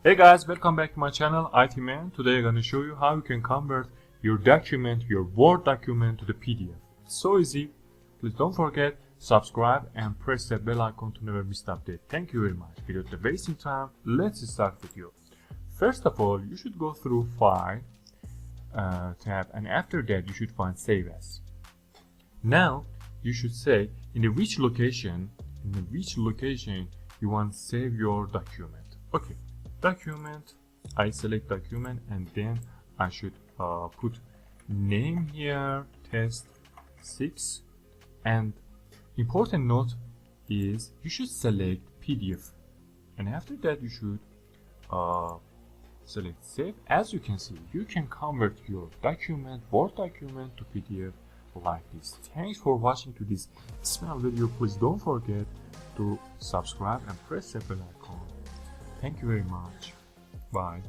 Hey guys, welcome back to my channel, IT Man. Today I'm gonna show you how you can convert your document, your Word document to the PDF. It's so easy. Please don't forget, subscribe and press that bell icon to never miss the update. Thank you very much. Without wasting time, let's start with you. First of all, you should go through File tab, and after that you should find Save As. Now you should say in which location you want to save your document. Okay. Document, I select document, and then I should put name here, test 6, and important note is you should select PDF, and after that you should select save. As you can see, you can convert your document, Word document, to PDF like this. Thanks for watching to this small video. Please don't forget to subscribe and press the bell icon. Thank you very much. Bye.